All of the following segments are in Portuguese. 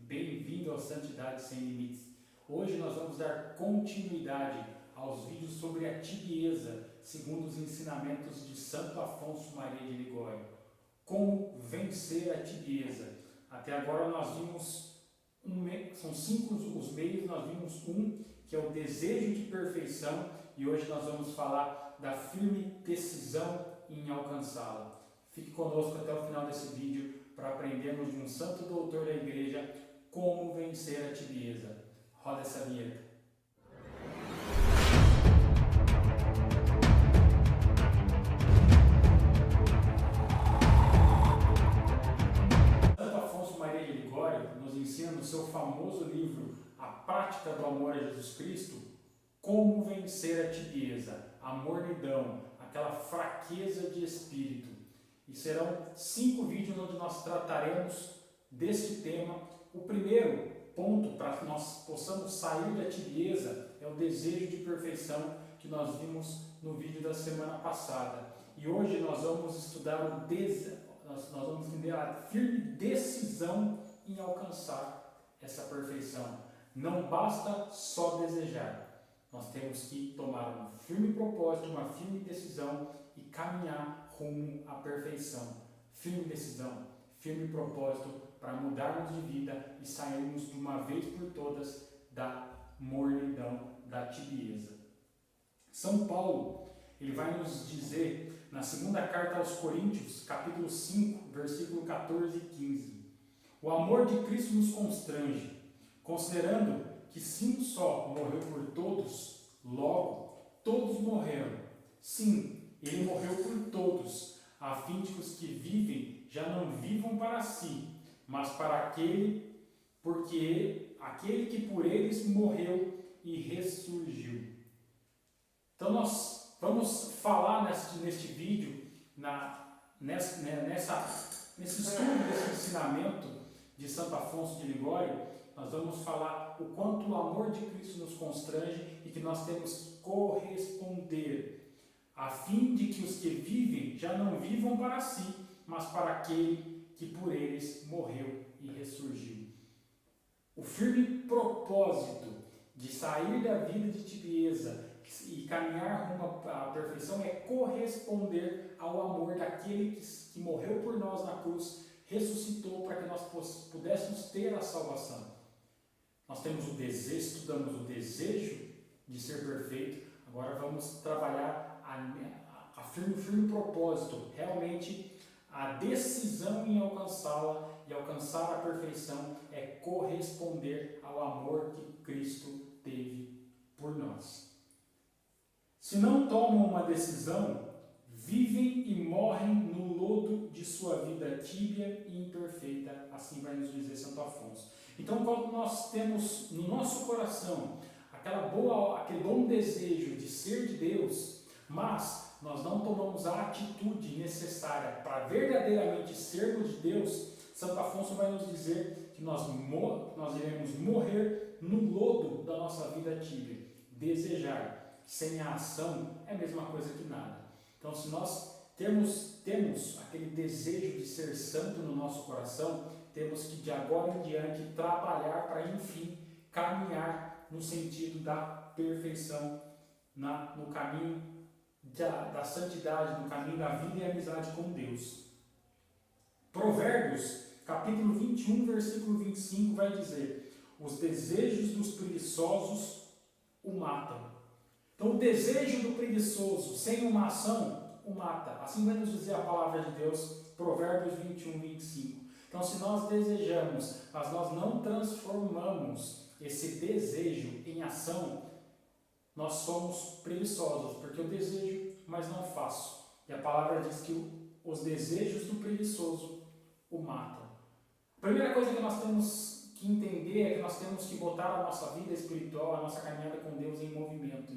bem-vindo ao Santidade Sem Limites. Hoje nós vamos dar continuidade aos vídeos sobre a tibieza, segundo os ensinamentos de Santo Afonso Maria de Ligório. Como vencer a tibieza. Até agora nós vimos, são 5 os meios, nós vimos um, que é o desejo de perfeição, e hoje nós vamos falar da firme decisão em alcançá-la. Fique conosco até o final desse vídeo para aprendermos de um santo doutor da igreja como vencer a tibieza. Roda essa vinheta. Santo Afonso Maria de Ligório nos ensina no seu famoso livro A Prática do Amor a Jesus Cristo como vencer a tibieza, a mornidão, aquela fraqueza de espírito. E serão 5 vídeos onde nós trataremos deste tema. O primeiro ponto para que nós possamos sair da tibieza é o desejo de perfeição que nós vimos no vídeo da semana passada. E hoje nós vamos estudar nós vamos entender a firme decisão em alcançar essa perfeição. Não basta só desejar. Nós temos que tomar um firme propósito, uma firme decisão e caminhar rumo à perfeição. Firme decisão, firme propósito para mudarmos de vida e sairmos de uma vez por todas da mornidão, da tibieza. São Paulo, ele vai nos dizer na segunda carta aos Coríntios, capítulo 5, versículo 14 e 15. O amor de Cristo nos constrange, considerando que se um só morreu por todos, logo todos morreram. Sim, ele morreu por todos, a fim de que os que vivem já não vivam para si, mas para aquele que por eles morreu e ressurgiu. Então nós vamos falar neste vídeo, nesse estudo desse ensinamento de Santo Afonso de Ligório, nós vamos falar o quanto o amor de Cristo nos constrange e que nós temos que corresponder, a fim de que os que vivem já não vivam para si, mas para aquele que por eles morreu e ressurgiu. O firme propósito de sair da vida de tibieza e caminhar rumo à perfeição é corresponder ao amor daquele que morreu por nós na cruz, ressuscitou para que nós pudéssemos ter a salvação. Nós temos o desejo, estudamos o desejo de ser perfeito, agora vamos trabalhar a firme propósito, realmente a decisão em alcançá-la e alcançar a perfeição é corresponder ao amor que Cristo teve por nós. Se não tomam uma decisão, vivem e morrem no lodo de sua vida tíbia e imperfeita, assim vai nos dizer Santo Afonso. Então, quando nós temos no nosso coração aquele bom desejo de ser de Deus, mas nós não tomamos a atitude necessária para verdadeiramente sermos de Deus, Santo Afonso vai nos dizer que nós iremos morrer no lodo da nossa vida tíbia. Desejar sem a ação é a mesma coisa que nada. Então, se nós temos aquele desejo de ser santo no nosso coração, temos que de agora em diante trabalhar para, enfim, caminhar no sentido da perfeição, no caminho da santidade, no caminho da vida e amizade com Deus. Provérbios, capítulo 21, versículo 25, vai dizer: os desejos dos preguiçosos o matam. Então, o desejo do preguiçoso sem uma ação o mata. Assim vai nos dizer a palavra de Deus, Provérbios 21, 25. Então, se nós desejamos, mas nós não transformamos esse desejo em ação, nós somos preguiçosos, porque eu desejo, mas não faço. E a palavra diz que os desejos do preguiçoso o matam. A primeira coisa que nós temos que entender é que nós temos que botar a nossa vida espiritual, a nossa caminhada com Deus em movimento.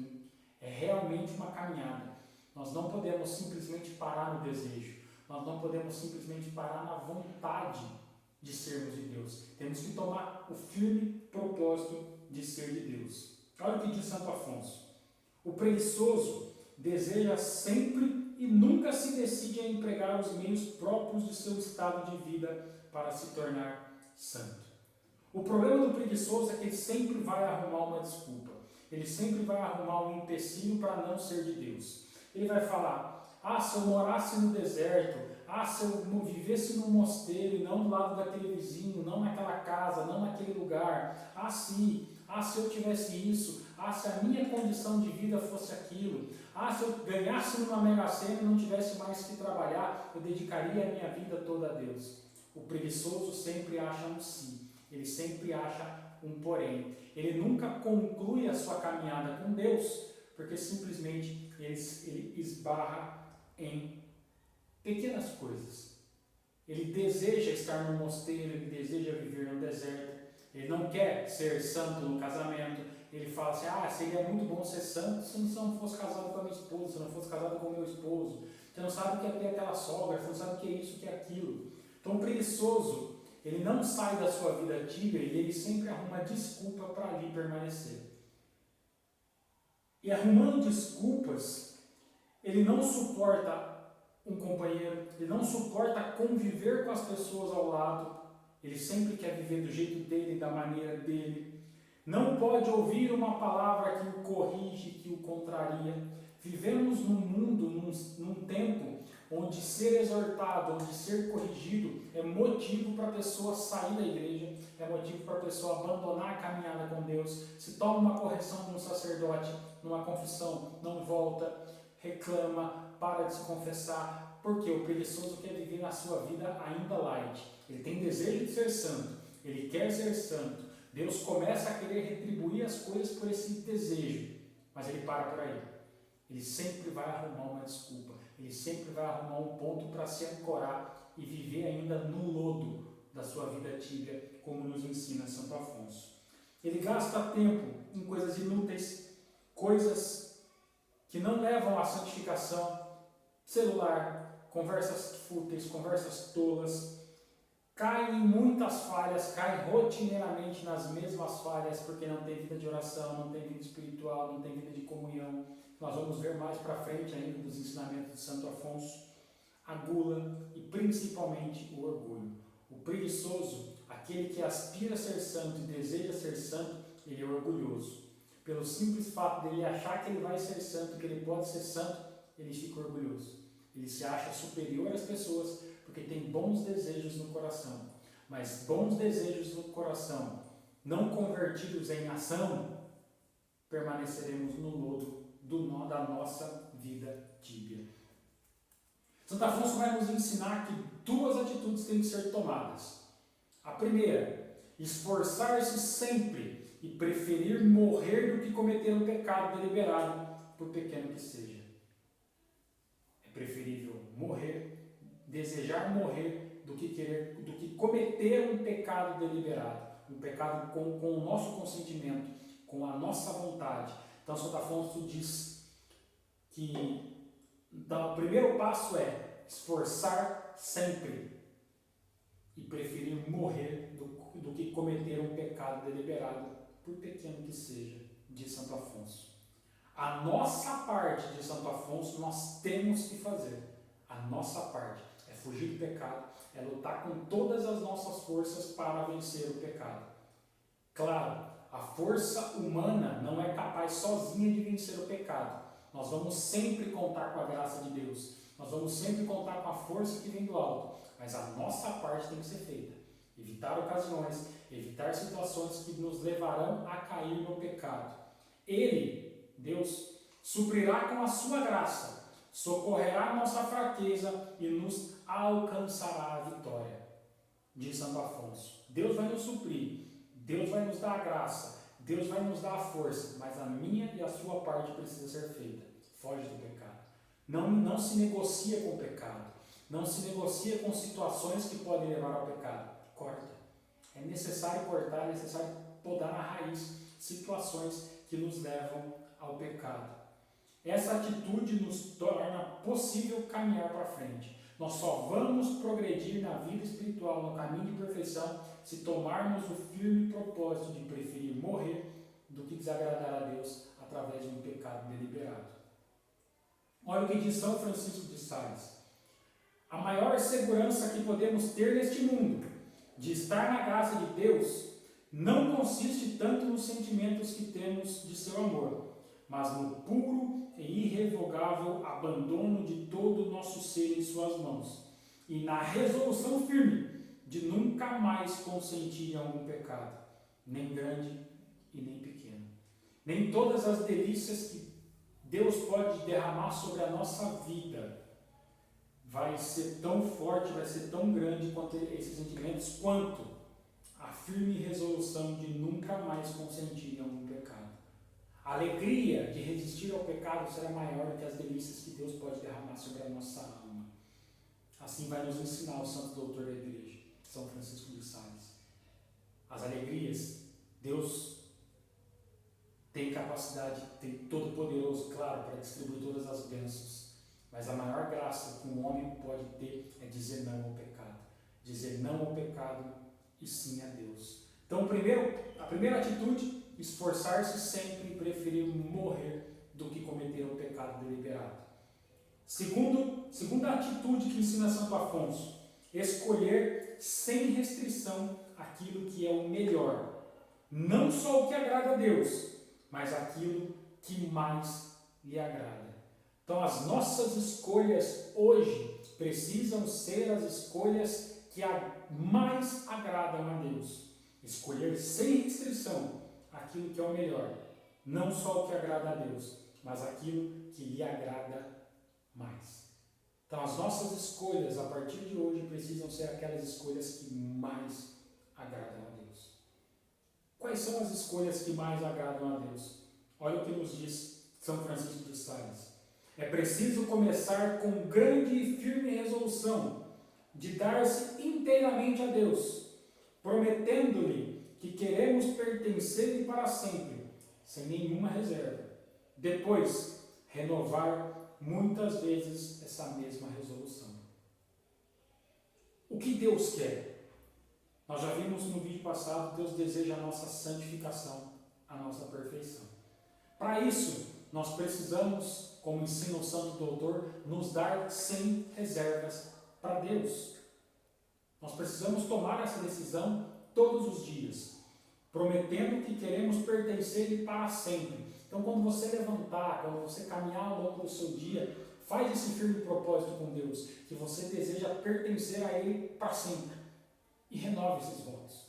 É realmente uma caminhada. Nós não podemos simplesmente parar no desejo. Nós não podemos simplesmente parar na vontade de sermos de Deus. Temos que tomar o firme propósito de ser de Deus. Olha o que diz Santo Afonso. O preguiçoso deseja sempre e nunca se decide a empregar os meios próprios de seu estado de vida para se tornar santo. O problema do preguiçoso é que ele sempre vai arrumar uma desculpa. Ele sempre vai arrumar um empecilho para não ser de Deus. Ele vai falar, se eu morasse no deserto, se eu vivesse num mosteiro e não do lado daquele vizinho, não naquela casa, não naquele lugar, se eu tivesse isso, se a minha condição de vida fosse aquilo, se eu ganhasse numa Mega Sena e não tivesse mais que trabalhar, eu dedicaria a minha vida toda a Deus. O preguiçoso sempre acha um sim, ele sempre acha um porém. Ele nunca conclui a sua caminhada com Deus, porque simplesmente ele esbarra em pequenas coisas. Ele deseja estar no mosteiro, ele deseja viver no deserto, ele não quer ser santo no casamento. Ele fala assim, seria muito bom ser santo se você não fosse casado com a minha esposa, se não fosse casado com o meu esposo. Você não sabe o que é ter aquela sogra, você não sabe o que é isso, o que é aquilo. Então o preguiçoso, ele não sai da sua vida tíbia e ele sempre arruma desculpa para ali permanecer. E arrumando desculpas, ele não suporta um companheiro, ele não suporta conviver com as pessoas ao lado, ele sempre quer viver do jeito dele, da maneira dele. Não pode ouvir uma palavra que o corrige, que o contraria. Vivemos num mundo, num tempo, onde ser exortado, onde ser corrigido é motivo para a pessoa sair da igreja, é motivo para a pessoa abandonar a caminhada com Deus. Se toma uma correção de um sacerdote, numa confissão, não volta, reclama, para de se confessar, porque o preguiçoso quer viver a sua vida ainda light. Ele tem desejo de ser santo, ele quer ser santo. Deus começa a querer retribuir as coisas por esse desejo, mas ele para por aí. Ele sempre vai arrumar uma desculpa, ele sempre vai arrumar um ponto para se ancorar e viver ainda no lodo da sua vida tíbia, como nos ensina Santo Afonso. Ele gasta tempo em coisas inúteis, coisas que não levam à santificação, celular, conversas fúteis, conversas tolas, cai em muitas falhas, cai rotineiramente nas mesmas falhas, porque não tem vida de oração, não tem vida espiritual, não tem vida de comunhão. Nós vamos ver mais para frente ainda dos ensinamentos de Santo Afonso. A gula e principalmente o orgulho. O preguiçoso, aquele que aspira a ser santo e deseja ser santo, ele é orgulhoso. Pelo simples fato dele achar que ele vai ser santo, que ele pode ser santo, ele fica orgulhoso. Ele se acha superior às pessoas porque tem bons desejos no coração. Mas bons desejos no coração, não convertidos em ação, permaneceremos no lodo da nossa vida tíbia. Santo Afonso vai nos ensinar que duas atitudes têm que ser tomadas. A primeira, esforçar-se sempre e preferir morrer do que cometer um pecado deliberado, por pequeno que seja. É preferível morrer, desejar morrer, do que cometer um pecado deliberado, um pecado com o nosso consentimento, com a nossa vontade. Então, Santo Afonso diz que o primeiro passo é esforçar sempre e preferir morrer do que cometer um pecado deliberado, por pequeno que seja, diz Santo Afonso. A nossa parte, de Santo Afonso, nós temos que fazer. A nossa parte é fugir do pecado, é lutar com todas as nossas forças para vencer o pecado. Claro, a força humana não é capaz sozinha de vencer o pecado. Nós vamos sempre contar com a graça de Deus. Nós vamos sempre contar com a força que vem do alto. Mas a nossa parte tem que ser feita. Evitar ocasiões, evitar situações que nos levarão a cair no pecado. Ele, Deus, suprirá com a sua graça, socorrerá a nossa fraqueza e nos alcançará a vitória. Diz Santo Afonso. Deus vai nos suprir, Deus vai nos dar a graça, Deus vai nos dar a força, mas a minha e a sua parte precisa ser feita. Foge do pecado. Não se negocia com o pecado. Não se negocia com situações que podem levar ao pecado. Corta. É necessário cortar, é necessário podar na raiz situações que nos levam ao pecado. Essa atitude nos torna possível caminhar para frente. Nós só vamos progredir na vida espiritual, no caminho de perfeição, se tomarmos o firme propósito de preferir morrer do que desagradar a Deus através de um pecado deliberado. Olha o que diz São Francisco de Sales. A maior segurança que podemos ter neste mundo de estar na graça de Deus não consiste tanto nos sentimentos que temos de seu amor, mas no puro e irrevogável abandono de todo o nosso ser em suas mãos, e na resolução firme de nunca mais consentir em algum pecado, nem grande e nem pequeno. Nem todas as delícias que Deus pode derramar sobre a nossa vida vai ser tão forte, vai ser tão grande quanto esses sentimentos, quanto a firme resolução de nunca mais consentir em algum pecado. A alegria de resistir ao pecado será maior do que as delícias que Deus pode derramar sobre a nossa alma. Assim vai nos ensinar o santo doutor da igreja, São Francisco de Sales. As alegrias, Deus tem capacidade, tem todo poderoso, claro, para distribuir todas as bênçãos. Mas a maior graça que um homem pode ter é dizer não ao pecado. Dizer não ao pecado e sim a Deus. Então, a primeira atitude, esforçar-se sempre e preferir morrer do que cometer o pecado deliberado. Segunda atitude que ensina Santo Afonso, escolher sem restrição aquilo que é o melhor. Não só o que agrada a Deus, mas aquilo que mais lhe agrada. Então, as nossas escolhas hoje precisam ser as escolhas que mais agradam a Deus. Escolher sem restrição aquilo que é o melhor. Não só o que agrada a Deus, mas aquilo que lhe agrada mais. Então, as nossas escolhas a partir de hoje precisam ser aquelas escolhas que mais agradam a Deus. Quais são as escolhas que mais agradam a Deus? Olha o que nos diz São Francisco de Sales. É preciso começar com grande e firme resolução de dar-se inteiramente a Deus, prometendo-lhe que queremos pertencer-lhe para sempre, sem nenhuma reserva. Depois, renovar muitas vezes essa mesma resolução. O que Deus quer? Nós já vimos no vídeo passado, Deus deseja a nossa santificação, a nossa perfeição. Para isso, nós precisamos, como ensina o Santo Doutor, nos dar sem reservas para Deus. Nós precisamos tomar essa decisão todos os dias, prometendo que queremos pertencer-lhe para sempre. Então, quando você levantar, quando você caminhar ao longo do seu dia, faz esse firme propósito com Deus, que você deseja pertencer a Ele para sempre. E renove esses votos.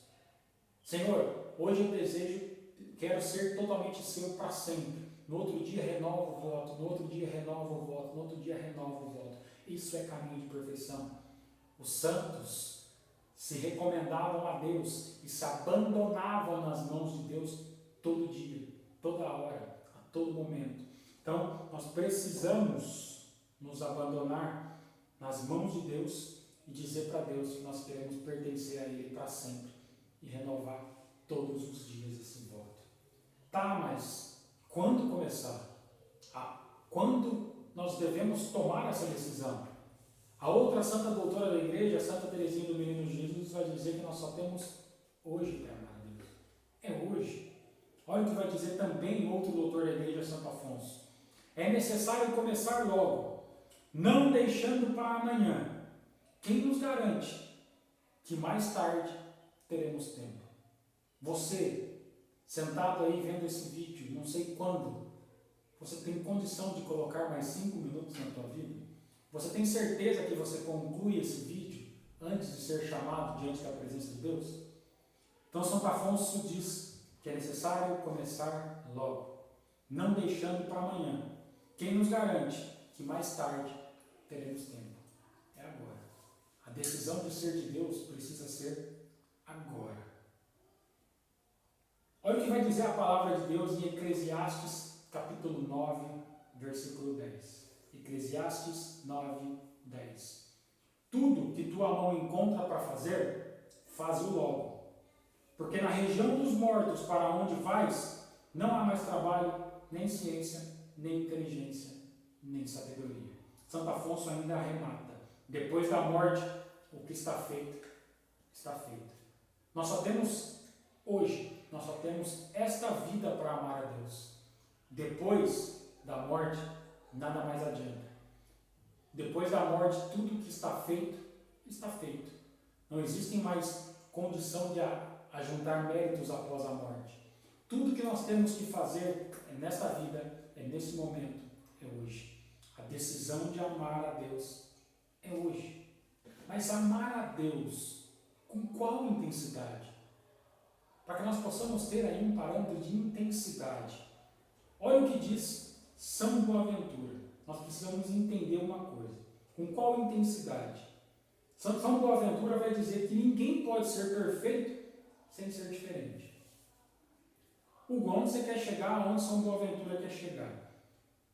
Senhor, hoje eu quero ser totalmente seu para sempre. No outro dia renovo o voto, no outro dia renovo o voto, no outro dia renovo o voto. Isso é caminho de perfeição. Os santos se recomendavam a Deus e se abandonavam nas mãos de Deus todo dia, toda hora, a todo momento. Então, nós precisamos nos abandonar nas mãos de Deus e dizer para Deus que nós queremos pertencer a Ele para sempre e renovar todos os dias esse voto. Tá, mas quando começar? Quando nós devemos tomar essa decisão? A outra santa doutora da igreja, Santa Teresinha do Menino Jesus, vai dizer que nós só temos hoje para amar a Deus. É hoje. Olha o que vai dizer também outro doutor da igreja, Santo Afonso. É necessário começar logo, não deixando para amanhã. Quem nos garante que mais tarde teremos tempo? Você, sentado aí vendo esse vídeo, não sei quando, você tem condição de colocar mais 5 minutos na tua vida? Você tem certeza que você conclui esse vídeo antes de ser chamado diante da presença de Deus? Então, Santo Afonso diz que é necessário começar logo, não deixando para amanhã. Quem nos garante que mais tarde teremos tempo? É agora. A decisão de ser de Deus precisa ser agora. Olha o que vai dizer a palavra de Deus em Eclesiastes, capítulo 9, versículo 10. Eclesiastes 9, 10. Tudo que tua mão encontra para fazer, faz-o logo. Porque na região dos mortos para onde vais, não há mais trabalho, nem ciência, nem inteligência, nem sabedoria. Santo Afonso ainda arremata. Depois da morte, o que está feito, está feito. Nós só temos esta vida para amar a Deus. Depois da morte, nada mais adianta. Depois da morte, tudo que está feito, está feito. Não existe mais condição de a juntar méritos após a morte. Tudo que nós temos que fazer nesta vida, nesse momento, é hoje. A decisão de amar a Deus é hoje. Mas amar a Deus com qual intensidade? Para que nós possamos ter aí um parâmetro de intensidade. Olha o que diz São Boaventura. Nós precisamos entender uma coisa. Com qual intensidade? São Boaventura vai dizer que ninguém pode ser perfeito sem ser diferente. Onde você quer chegar, onde São Boaventura quer chegar.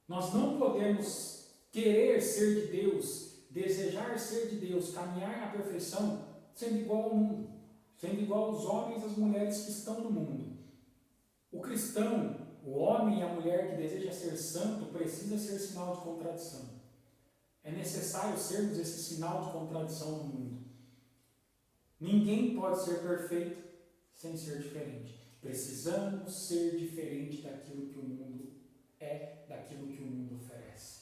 Nós não podemos querer ser de Deus, desejar ser de Deus, caminhar na perfeição, sendo igual ao mundo, sendo igual aos homens e às mulheres que estão no mundo. O cristão, o homem e a mulher que deseja ser santo, precisa ser sinal de contradição. É necessário sermos esse sinal de contradição no mundo. Ninguém pode ser perfeito sem ser diferente. Precisamos ser diferente daquilo que o mundo é, daquilo que o mundo oferece.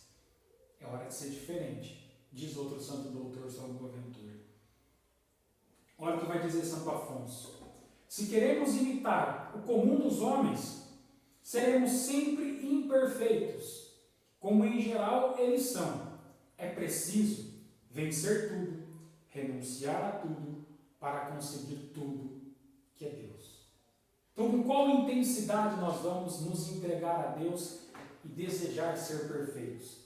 É hora de ser diferente, diz outro santo doutor, São Boaventura. Olha o que vai dizer Santo Afonso. Se queremos imitar o comum dos homens, seremos sempre imperfeitos, como em geral eles são. É preciso vencer tudo, renunciar a tudo, para conseguir tudo que é Deus. Então, com qual intensidade nós vamos nos entregar a Deus e desejar ser perfeitos?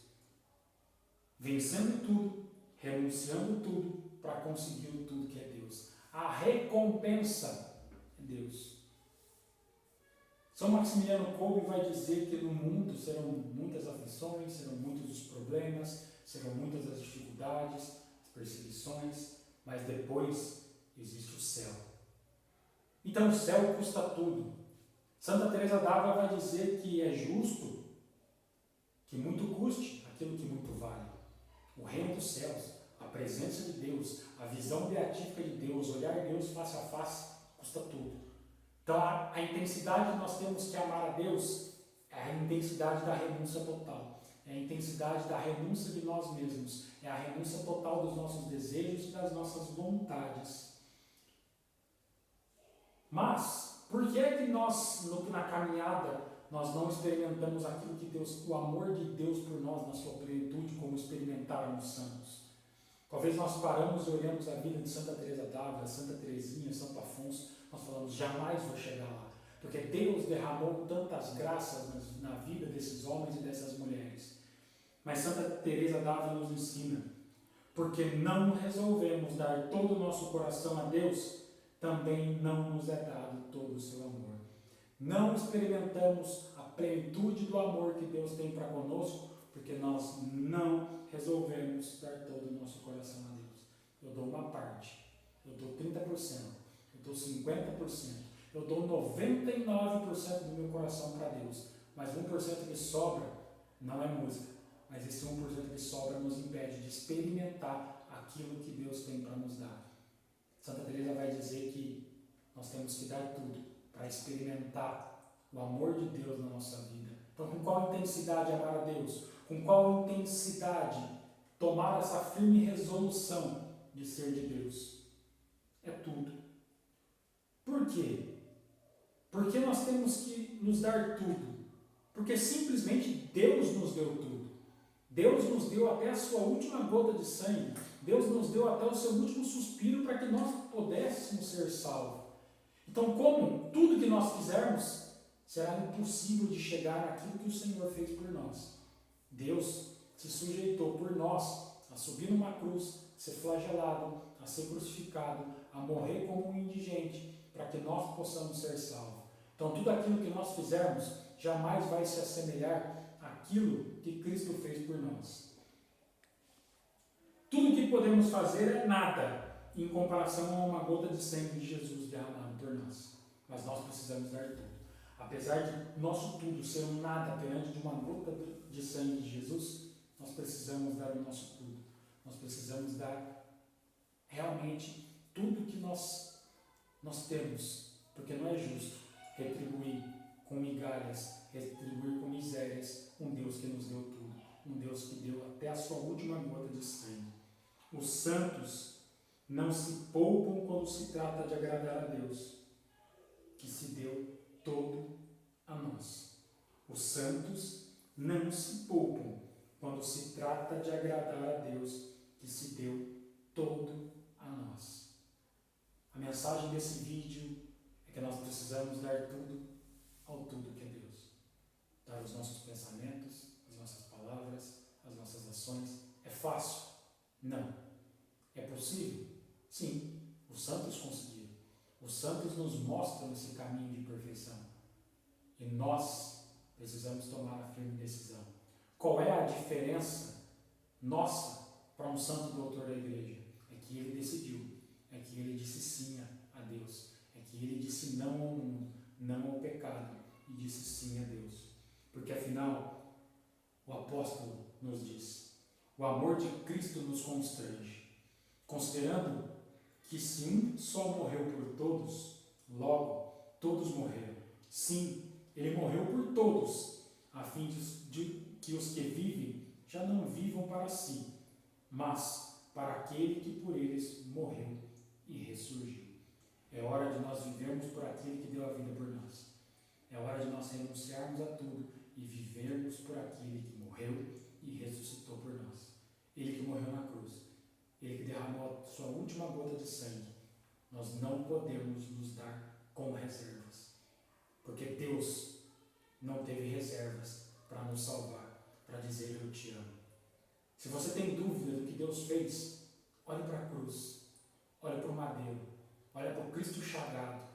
Vencendo tudo, renunciando tudo, para conseguir tudo que é Deus. A recompensa é Deus. São Maximiliano Kolbe vai dizer que no mundo serão muitas aflições, serão muitos os problemas, serão muitas as dificuldades, as perseguições, mas depois existe o céu. Então o céu custa tudo. Santa Teresa d'Ávila vai dizer que é justo que muito custe aquilo que muito vale. O reino dos céus, a presença de Deus, a visão beatífica de Deus, olhar Deus face a face, custa tudo. Então a intensidade que nós temos que amar a Deus é a intensidade da renúncia total. É a intensidade da renúncia de nós mesmos. É a renúncia total dos nossos desejos e das nossas vontades. Mas, por que é que nós, na caminhada, nós não experimentamos aquilo que Deus, o amor de Deus por nós na sua plenitude, como experimentaram os santos? Talvez nós paramos e olhamos a vida de Santa Teresa d'Ávila, Santa Teresinha, Santo Afonso, nós falamos, jamais vou chegar lá. Porque Deus derramou tantas graças na vida desses homens e dessas mulheres. Mas Santa Teresa d'Ávila nos ensina, porque não resolvemos dar todo o nosso coração a Deus, também não nos é dado todo o seu amor. Não experimentamos a plenitude do amor que Deus tem para conosco, porque nós não resolvemos dar todo o nosso coração a Deus. Eu dou uma parte, eu dou 30%, eu dou 50%, eu dou 99% do meu coração para Deus, mas 1% que sobra não é música, mas esse 1% que sobra nos impede de experimentar aquilo que Deus tem para nos dar. Santa Teresa vai dizer que nós temos que dar tudo para experimentar o amor de Deus na nossa vida. Então, com qual intensidade amar a Deus? Com qual intensidade tomar essa firme resolução de ser de Deus? É tudo. Por quê? Porque nós temos que nos dar tudo. Porque simplesmente Deus nos deu tudo. Deus nos deu até a sua última gota de sangue. Deus nos deu até o seu último suspiro para que nós pudéssemos ser salvos. Então, como tudo que nós fizermos, será impossível de chegar naquilo que o Senhor fez por nós. Deus se sujeitou por nós a subir numa cruz, a ser flagelado, a ser crucificado, a morrer como um indigente, para que nós possamos ser salvos. Então, tudo aquilo que nós fizermos jamais vai se assemelhar àquilo que Cristo fez por nós. Tudo que podemos fazer é nada em comparação a uma gota de sangue de Jesus derramado por nós. Mas nós precisamos dar tudo. Apesar de nosso tudo ser um nada perante de uma gota de sangue de Jesus, nós precisamos dar o nosso tudo. Nós precisamos dar realmente tudo que nós temos, porque não é justo retribuir com migalhas, retribuir com misérias um Deus que nos deu tudo, um Deus que deu até a sua última gota de sangue. Os santos não se poupam quando se trata de agradar a Deus. que se deu todo a nós. Os santos não se poupam quando se trata de agradar a Deus, que se deu todo a nós. A mensagem desse vídeo é que nós precisamos dar tudo ao tudo que é Deus. Dar os nossos pensamentos, as nossas palavras, as nossas ações. É fácil? Não. É possível? Sim. Os santos conseguiram. Os santos nos mostram esse caminho de perfeição. E nós precisamos tomar a firme decisão. Qual é a diferença nossa para um santo doutor da igreja? É que ele decidiu. É que ele disse sim a Deus. É que ele disse não ao mundo, não ao pecado. E disse sim a Deus. Porque afinal, o apóstolo nos diz: o amor de Cristo nos constrange. Considerando que se um só morreu por todos, logo todos morreram. Sim, ele morreu por todos, a fim de que os que vivem já não vivam para si, mas para aquele que por eles morreu e ressurgiu. É hora de nós vivermos por aquele que deu a vida por nós. É hora de nós renunciarmos a tudo e vivermos por aquele que morreu e ressuscitou por nós. Ele que morreu na cruz. Ele que derramou a sua última gota de sangue. Nós não podemos nos dar com reservas. Porque Deus não teve reservas para nos salvar, para dizer eu te amo. Se você tem dúvida do que Deus fez, olhe para a cruz, olhe para o madeiro, olhe para o Cristo chagado,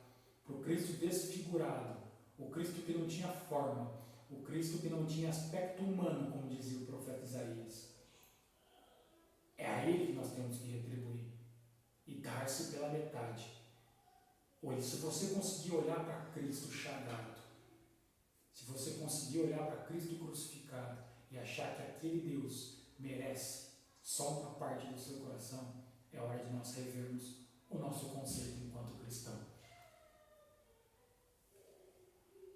para o Cristo desfigurado, o Cristo que não tinha forma, o Cristo que não tinha aspecto humano, como dizia o profeta Isaías. É a Ele que nós temos que retribuir e dar-se pela metade. Olhe, se você conseguir olhar para Cristo chagado, se você conseguir olhar para Cristo crucificado e achar que aquele Deus merece só uma parte do seu coração, é hora de nós revermos o nosso conceito enquanto cristão.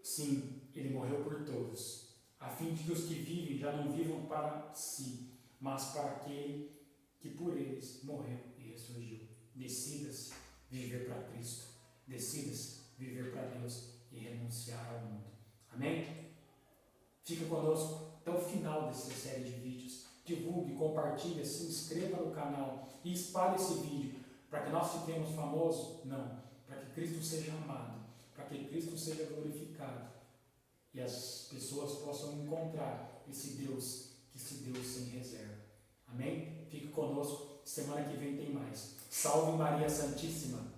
Sim, Ele morreu por todos, a fim de que os que vivem já não vivam para si, mas para aquele que por eles morreu e ressurgiu. Decida-se viver para Cristo. Decida-se viver para Deus e renunciar ao mundo. Amém? Fica conosco até o final dessa série de vídeos. Divulgue, compartilhe, se inscreva no canal e espalhe esse vídeo para que nós fiquemos famosos? Não. Para que Cristo seja amado, para que Cristo seja glorificado e as pessoas possam encontrar esse Deus que se deu sem reserva. Amém? Fique conosco, semana que vem tem mais. Salve Maria Santíssima!